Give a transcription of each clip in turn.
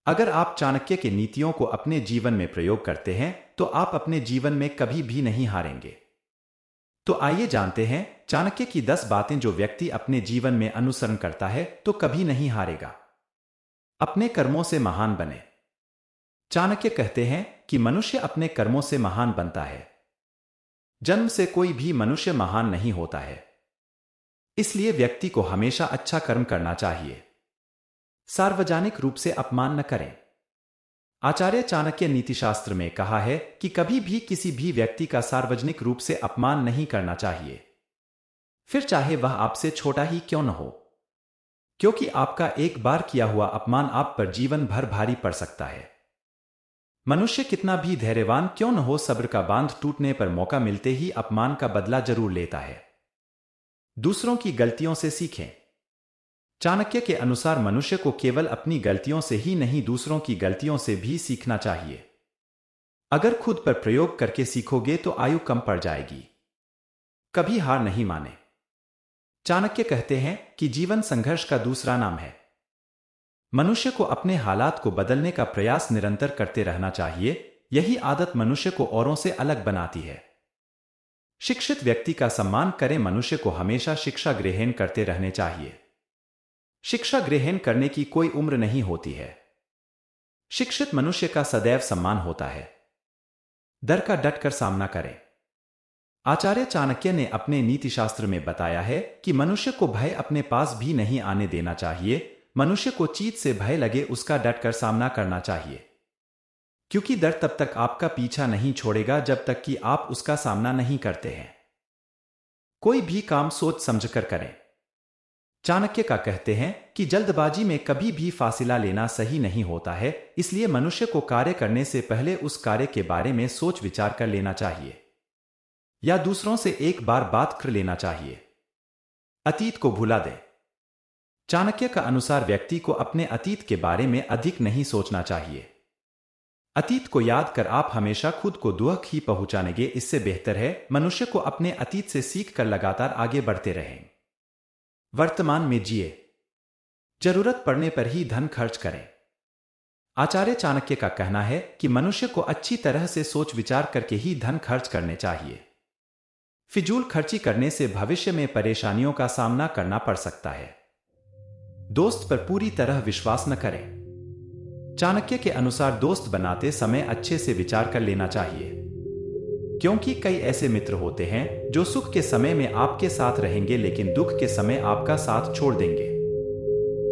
अगर आप चाणक्य के नीतियों को अपने जीवन में प्रयोग करते हैं तो आप अपने जीवन में कभी भी नहीं हारेंगे। तो आइए जानते हैं चाणक्य की 10 बातें जो व्यक्ति अपने जीवन में अनुसरण करता है तो कभी नहीं हारेगा। अपने कर्मों से महान बने। चाणक्य कहते हैं कि मनुष्य अपने कर्मों से महान बनता है। जन्म से कोई भी मनुष्य महान नहीं होता है, इसलिए व्यक्ति को हमेशा अच्छा कर्म करना चाहिए। सार्वजनिक रूप से अपमान न करें। आचार्य चाणक्य नीतिशास्त्र में कहा है कि कभी भी किसी भी व्यक्ति का सार्वजनिक रूप से अपमान नहीं करना चाहिए, फिर चाहे वह आपसे छोटा ही क्यों न हो, क्योंकि आपका एक बार किया हुआ अपमान आप पर जीवन भर भारी पड़ सकता है। मनुष्य कितना भी धैर्यवान क्यों न हो, सब्र का बांध टूटने पर मौका मिलते ही अपमान का बदला जरूर लेता है। दूसरों की गलतियों से सीखें। चाणक्य के अनुसार मनुष्य को केवल अपनी गलतियों से ही नहीं, दूसरों की गलतियों से भी सीखना चाहिए। अगर खुद पर प्रयोग करके सीखोगे तो आयु कम पड़ जाएगी। कभी हार नहीं माने। चाणक्य कहते हैं कि जीवन संघर्ष का दूसरा नाम है। मनुष्य को अपने हालात को बदलने का प्रयास निरंतर करते रहना चाहिए। यही आदत मनुष्य को औरों से अलग बनाती है। शिक्षित व्यक्ति का सम्मान करें। मनुष्य को हमेशा शिक्षा ग्रहण करते रहने चाहिए। शिक्षा ग्रहण करने की कोई उम्र नहीं होती है। शिक्षित मनुष्य का सदैव सम्मान होता है। डर का डटकर सामना करें। आचार्य चाणक्य ने अपने नीतिशास्त्र में बताया है कि मनुष्य को भय अपने पास भी नहीं आने देना चाहिए। मनुष्य को चीज से भय लगे उसका डटकर सामना करना चाहिए, क्योंकि डर तब तक आपका पीछा नहीं छोड़ेगा जब तक कि आप उसका सामना नहीं करते हैं। कोई भी काम सोच समझकर करें। चाणक्य का कहते हैं कि जल्दबाजी में कभी भी फासला लेना सही नहीं होता है, इसलिए मनुष्य को कार्य करने से पहले उस कार्य के बारे में सोच विचार कर लेना चाहिए या दूसरों से एक बार बात कर लेना चाहिए। अतीत को भुला दें। चाणक्य का अनुसार व्यक्ति को अपने अतीत के बारे में अधिक नहीं सोचना चाहिए। अतीत को याद कर आप हमेशा खुद को दुख ही पहुंचाएंगे। इससे बेहतर है मनुष्य को अपने अतीत से सीख कर लगातार आगे बढ़ते रहें। वर्तमान में जिए। जरूरत पड़ने पर ही धन खर्च करें। आचार्य चाणक्य का कहना है कि मनुष्य को अच्छी तरह से सोच विचार करके ही धन खर्च करने चाहिए। फिजूल खर्ची करने से भविष्य में परेशानियों का सामना करना पड़ सकता है। दोस्त पर पूरी तरह विश्वास न करें। चाणक्य के अनुसार दोस्त बनाते समय अच्छे से विचार कर लेना चाहिए, क्योंकि कई ऐसे मित्र होते हैं जो सुख के समय में आपके साथ रहेंगे लेकिन दुख के समय आपका साथ छोड़ देंगे।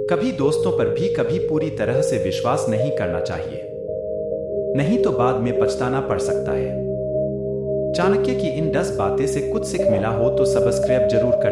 कभी दोस्तों पर भी कभी पूरी तरह से विश्वास नहीं करना चाहिए, नहीं तो बाद में पछताना पड़ सकता है। चाणक्य की इन 10 बातें से कुछ सीख मिला हो तो सब्सक्राइब जरूर कर लें।